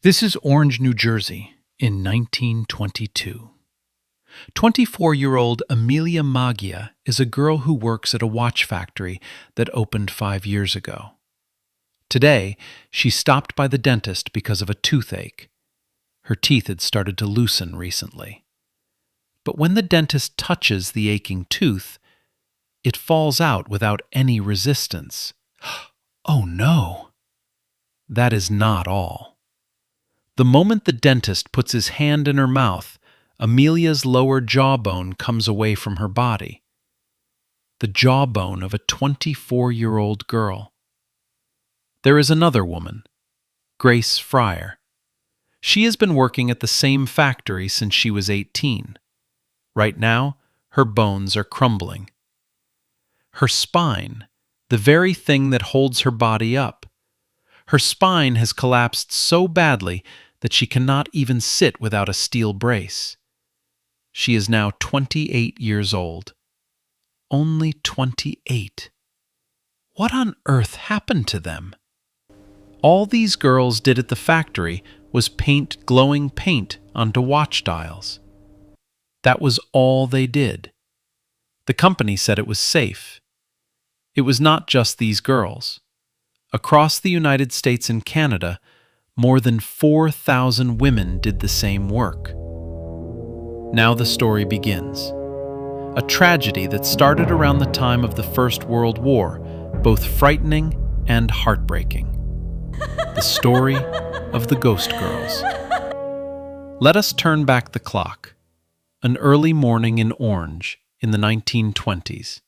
This is Orange, New Jersey in 1922. 24-year-old Amelia Maggia is a girl who works at a watch factory that opened 5 years ago. Today, she stopped by the dentist because of a toothache. Her teeth had started to loosen recently. But when the dentist touches the aching tooth, it falls out without any resistance. Oh no! That is not all. The moment the dentist puts his hand in her mouth, Amelia's lower jawbone comes away from her body. The jawbone of a 24-year-old girl. There is another woman, Grace Fryer. She has been working at the same factory since she was 18. Right now, her bones are crumbling. Her spine, the very thing that holds her body up. Her spine has collapsed so badly that she cannot even sit without a steel brace. She is now 28 years old. Only 28. What on earth happened to them? All these girls did at the factory was paint glowing paint onto watch dials. That was all they did. The company said it was safe. It was not just these girls. Across the United States and Canada, more than 4,000 women did the same work. Now the story begins. A tragedy that started around the time of the First World War, both frightening and heartbreaking. The story of the Ghost Girls. Let us turn back the clock. An early morning in Orange in the 1920s.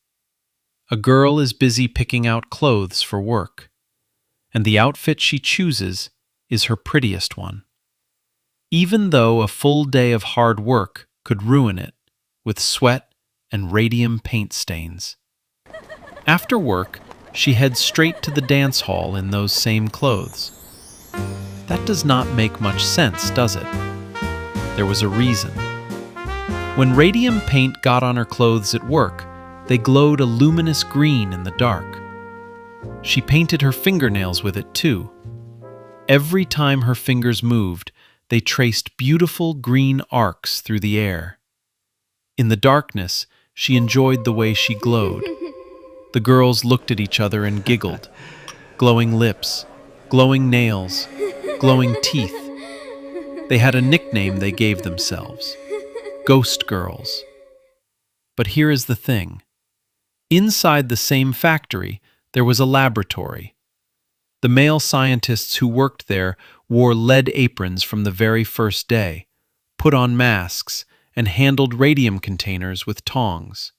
A girl is busy picking out clothes for work, and the outfit she chooses is her prettiest one. Even though a full day of hard work could ruin it with sweat and radium paint stains. After work, she heads straight to the dance hall in those same clothes. That does not make much sense, does it? There was a reason. When radium paint got on her clothes at work, they glowed a luminous green in the dark. She painted her fingernails with it too. Every time her fingers moved, they traced beautiful green arcs through the air. In the darkness, she enjoyed the way she glowed. The girls looked at each other and giggled. Glowing lips, glowing nails, glowing teeth. They had a nickname they gave themselves. Ghost Girls. But here is the thing. Inside the same factory, there was a laboratory. The male scientists who worked there wore lead aprons from the very first day, put on masks, and handled radium containers with tongs.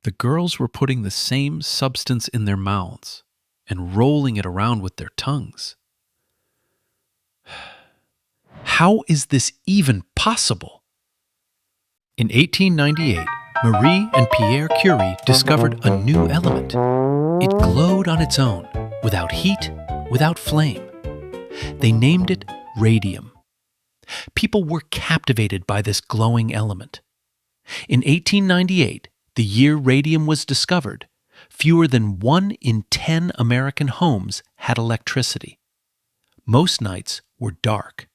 The girls were putting the same substance in their mouths and rolling it around with their tongues. How is this even possible? In 1898, Marie and Pierre Curie discovered a new element. It glowed on its own, without heat, without flame. They named it radium. People were captivated by this glowing element. In 1898, the year radium was discovered, fewer than 1 in 10 American homes had electricity. Most nights were dark.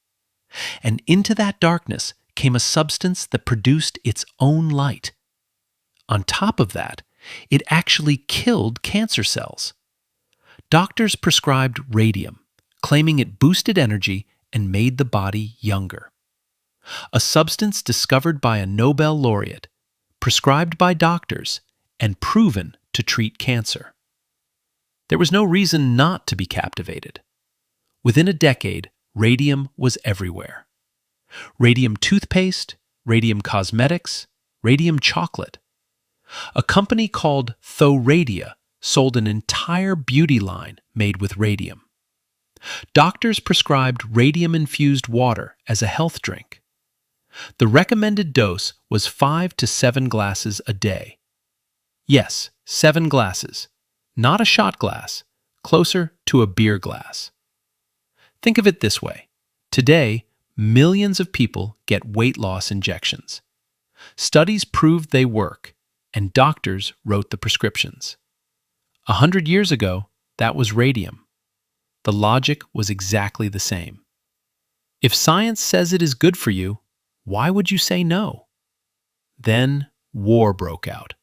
And into that darkness came a substance that produced its own light. On top of that, it actually killed cancer cells. Doctors prescribed radium, claiming it boosted energy and made the body younger. A substance discovered by a Nobel laureate, prescribed by doctors, and proven to treat cancer. There was no reason not to be captivated. Within a decade, radium was everywhere. Radium toothpaste, radium cosmetics, radium chocolate. A company called Thoradia sold an entire beauty line made with radium. Doctors prescribed radium-infused water as a health drink. The recommended dose was 5 to 7 glasses a day. Yes, 7 glasses. Not a shot glass, closer to a beer glass. Think of it this way. Today, millions of people get weight loss injections. Studies proved they work, and doctors wrote the prescriptions. 100 years ago, that was radium. The logic was exactly the same. If science says it is good for you, why would you say no? Then war broke out.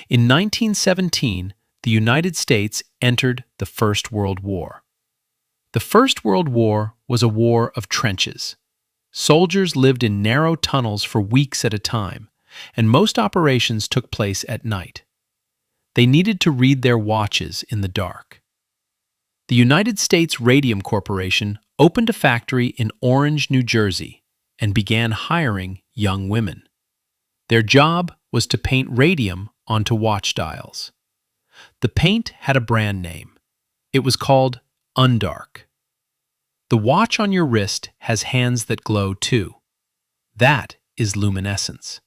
In 1917, the United States entered the First World War. The First World War was a war of trenches. Soldiers lived in narrow tunnels for weeks at a time, and most operations took place at night. They needed to read their watches in the dark. The United States Radium Corporation opened a factory in Orange, New Jersey, and began hiring young women. Their job was to paint radium onto watch dials. The paint had a brand name. It was called Undark. The watch on your wrist has hands that glow too. That is luminescence.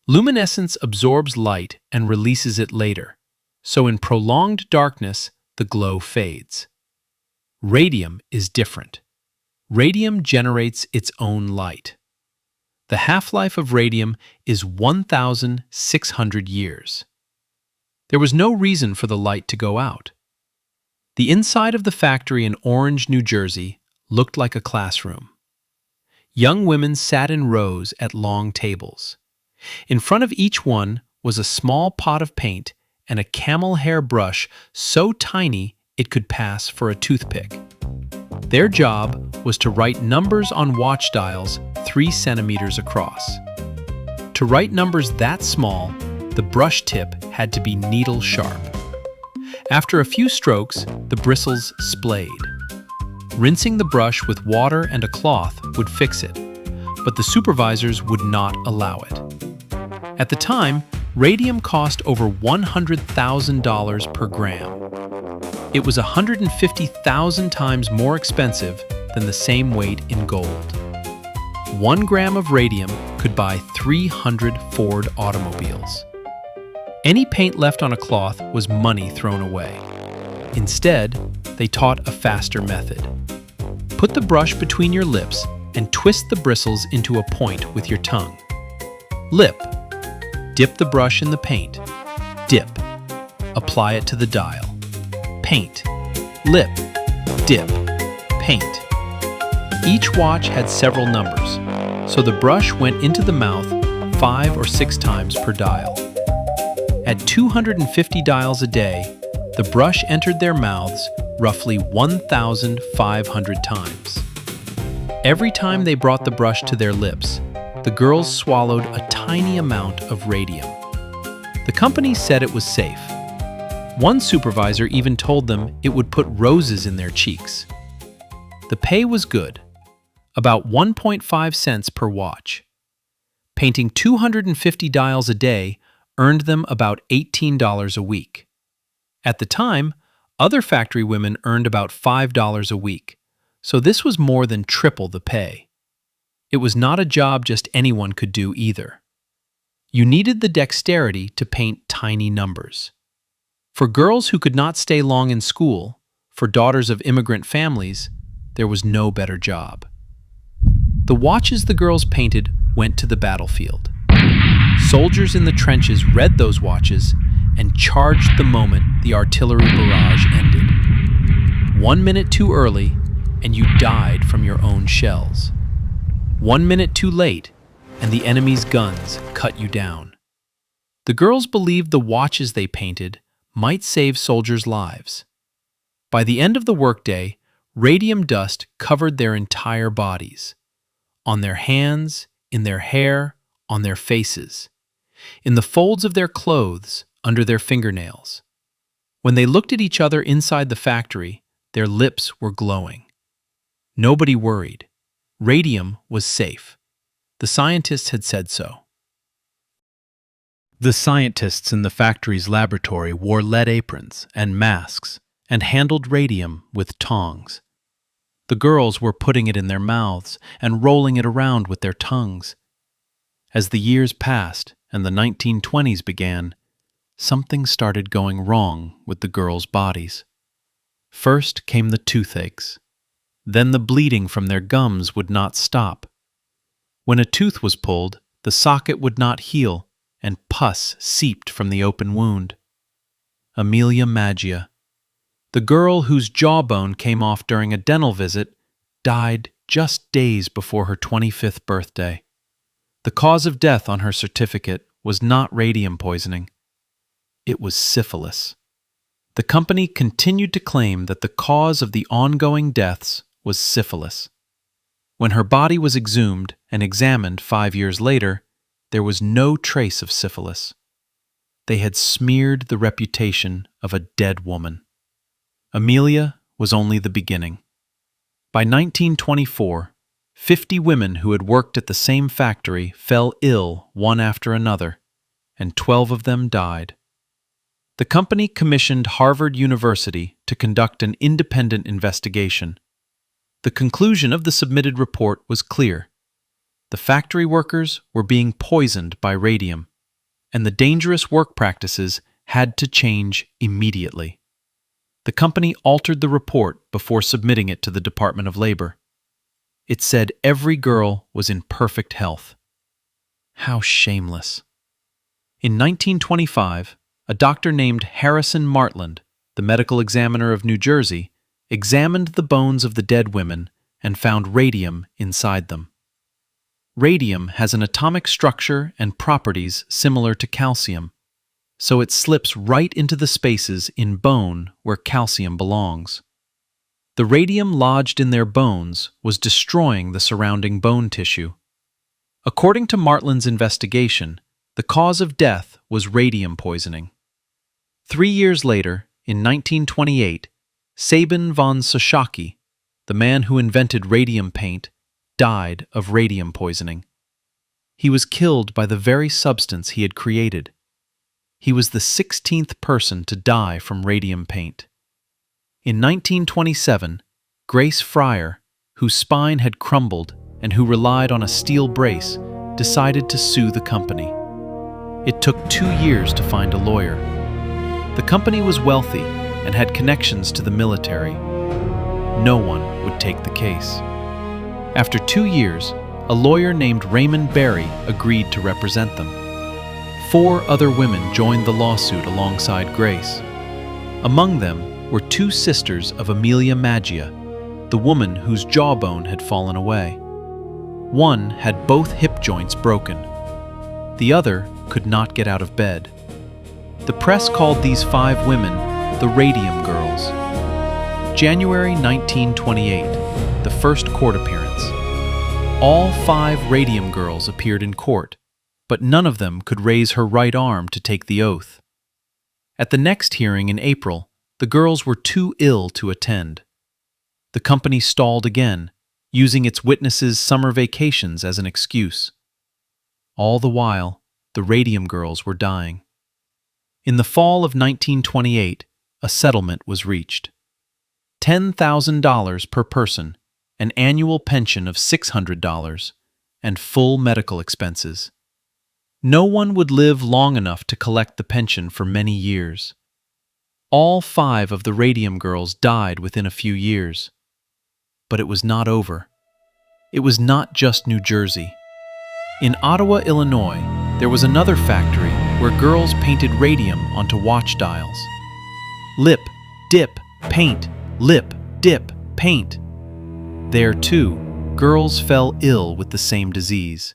Luminescence absorbs light and releases it later, so in prolonged darkness, the glow fades. Radium is different. Radium generates its own light. The half-life of radium is 1,600 years. There was no reason for the light to go out. The inside of the factory in Orange, New Jersey, looked like a classroom. Young women sat in rows at long tables. In front of each one was a small pot of paint and a camel hair brush so tiny it could pass for a toothpick. Their job was to write numbers on watch dials 3 centimeters across. To write numbers that small, the brush tip had to be needle sharp. After a few strokes, the bristles splayed. Rinsing the brush with water and a cloth would fix it, but the supervisors would not allow it. At the time, radium cost over $100,000 per gram. It was 150,000 times more expensive than the same weight in gold. 1 gram of radium could buy 300 Ford automobiles. Any paint left on a cloth was money thrown away. Instead, they taught a faster method. Put the brush between your lips and twist the bristles into a point with your tongue. Lip. Dip the brush in the paint. Dip. Apply it to the dial. Paint. Lip. Dip. Paint. Each watch had several numbers, so the brush went into the mouth 5 or 6 times per dial. At 250 dials a day, the brush entered their mouths roughly 1,500 times. Every time they brought the brush to their lips, the girls swallowed a tiny amount of radium. The company said it was safe. One supervisor even told them it would put roses in their cheeks. The pay was good, about 1.5 cents per watch. Painting 250 dials a day earned them about $18 a week. At the time, other factory women earned about $5 a week, so this was more than triple the pay. It was not a job just anyone could do either. You needed the dexterity to paint tiny numbers. For girls who could not stay long in school, for daughters of immigrant families, there was no better job. The watches the girls painted went to the battlefield. Soldiers in the trenches read those watches and charged the moment the artillery barrage ended. 1 minute too early, and you died from your own shells. 1 minute too late, and the enemy's guns cut you down. The girls believed the watches they painted might save soldiers' lives. By the end of the workday, radium dust covered their entire bodies. On their hands, in their hair, on their faces. In the folds of their clothes, under their fingernails. When they looked at each other inside the factory, their lips were glowing. Nobody worried. Radium was safe. The scientists had said so. The scientists in the factory's laboratory wore lead aprons and masks and handled radium with tongs. The girls were putting it in their mouths and rolling it around with their tongues. As the years passed and the 1920s began, something started going wrong with the girls' bodies. First came the toothaches. Then the bleeding from their gums would not stop. When a tooth was pulled, the socket would not heal, and pus seeped from the open wound. Amelia Maggia, the girl whose jawbone came off during a dental visit, died just days before her 25th birthday. The cause of death on her certificate was not radium poisoning. It was syphilis. The company continued to claim that the cause of the ongoing deaths was syphilis. When her body was exhumed and examined 5 years later, there was no trace of syphilis. They had smeared the reputation of a dead woman. Amelia was only the beginning. By 1924, 50 women who had worked at the same factory fell ill one after another, and 12 of them died. The company commissioned Harvard University to conduct an independent investigation. The conclusion of the submitted report was clear. The factory workers were being poisoned by radium, and the dangerous work practices had to change immediately. The company altered the report before submitting it to the Department of Labor. It said every girl was in perfect health. How shameless. In 1925, a doctor named Harrison Martland, the medical examiner of New Jersey, examined the bones of the dead women and found radium inside them. Radium has an atomic structure and properties similar to calcium, so it slips right into the spaces in bone where calcium belongs. The radium lodged in their bones was destroying the surrounding bone tissue. According to Martland's investigation, the cause of death was radium poisoning. 3 years later, in 1928, Sabin von Soschaki, the man who invented radium paint, died of radium poisoning. He was killed by the very substance he had created. He was the 16th person to die from radium paint. In 1927, Grace Fryer, whose spine had crumbled and who relied on a steel brace, decided to sue the company. It took 2 years to find a lawyer. The company was wealthy and had connections to the military. No one would take the case. After 2 years, a lawyer named Raymond Berry agreed to represent them. 4 other women joined the lawsuit alongside Grace. Among them were 2 sisters of Amelia Maggia, the woman whose jawbone had fallen away. One had both hip joints broken. The other could not get out of bed. The press called these 5 women the Radium Girls. January 1928, the first court appearance. All 5 Radium Girls appeared in court, but none of them could raise her right arm to take the oath. At the next hearing in April, the girls were too ill to attend. The company stalled again, using its witnesses' summer vacations as an excuse. All the while, the Radium Girls were dying. In the fall of 1928, a settlement was reached. $10,000 per person, an annual pension of $600, and full medical expenses. No one would live long enough to collect the pension for many years. All 5 of the Radium Girls died within a few years. But it was not over. It was not just New Jersey. In Ottawa, Illinois, there was another factory where girls painted radium onto watch dials. Lip, dip, paint, lip, dip, paint. There, too, girls fell ill with the same disease.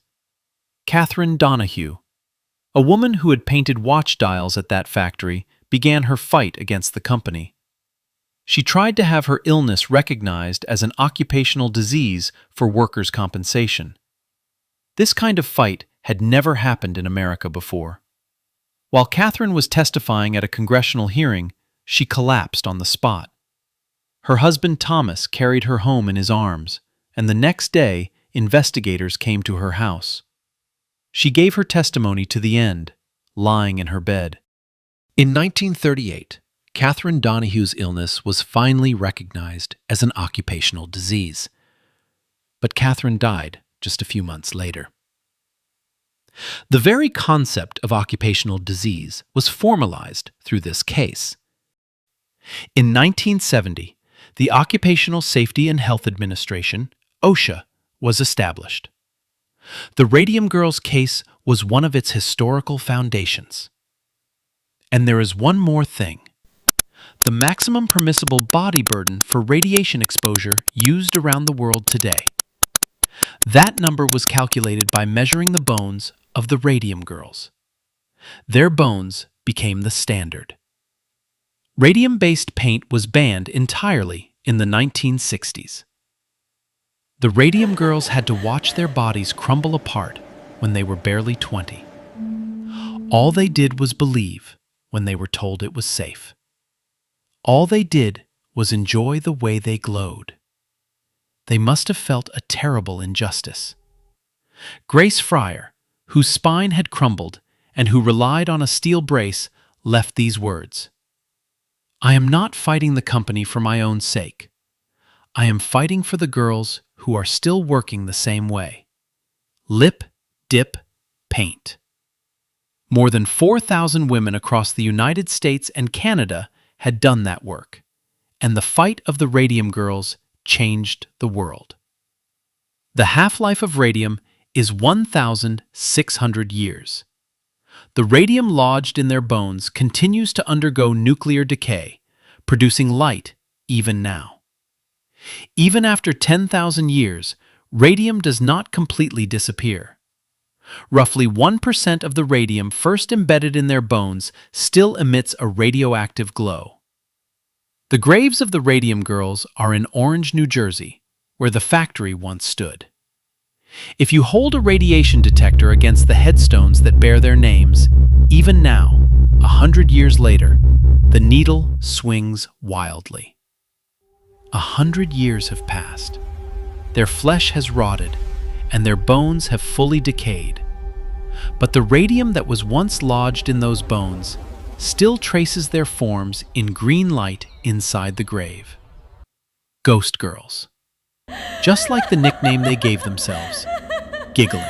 Catherine Donahue, a woman who had painted watch dials at that factory, began her fight against the company. She tried to have her illness recognized as an occupational disease for workers' compensation. This kind of fight had never happened in America before. While Catherine was testifying at a congressional hearing, she collapsed on the spot. Her husband Thomas carried her home in his arms, and the next day, investigators came to her house. She gave her testimony to the end, lying in her bed. In 1938, Catherine Donahue's illness was finally recognized as an occupational disease. But Catherine died just a few months later. The very concept of occupational disease was formalized through this case. In 1970, the Occupational Safety and Health Administration, OSHA, was established. The Radium Girls case was one of its historical foundations. And there is one more thing. The maximum permissible body burden for radiation exposure used around the world today That number was calculated by measuring the bones of the Radium Girls. Their bones became the standard. Radium-based paint was banned entirely in the 1960s. The Radium Girls had to watch their bodies crumble apart when they were barely 20. All they did was believe when they were told it was safe. All they did was enjoy the way they glowed. They must have felt a terrible injustice. Grace Fryer, whose spine had crumbled and who relied on a steel brace, left these words: "I am not fighting the company for my own sake. I am fighting for the girls who are still working the same way. Lip, dip, paint." More than 4,000 women across the United States and Canada had done that work, and the fight of the Radium Girls changed the world. The half-life of radium is 1,600 years. The radium lodged in their bones continues to undergo nuclear decay, producing light even now. Even after 10,000 years, radium does not completely disappear. Roughly 1% of the radium first embedded in their bones still emits a radioactive glow. The graves of the Radium Girls are in Orange, New Jersey, where the factory once stood. If you hold a radiation detector against the headstones that bear their names, even now, 100 years later, the needle swings wildly. 100 years have passed. Their flesh has rotted, and their bones have fully decayed. But the radium that was once lodged in those bones still traces their forms in green light inside the grave. Ghost Girls. Just like the nickname they gave themselves, giggling.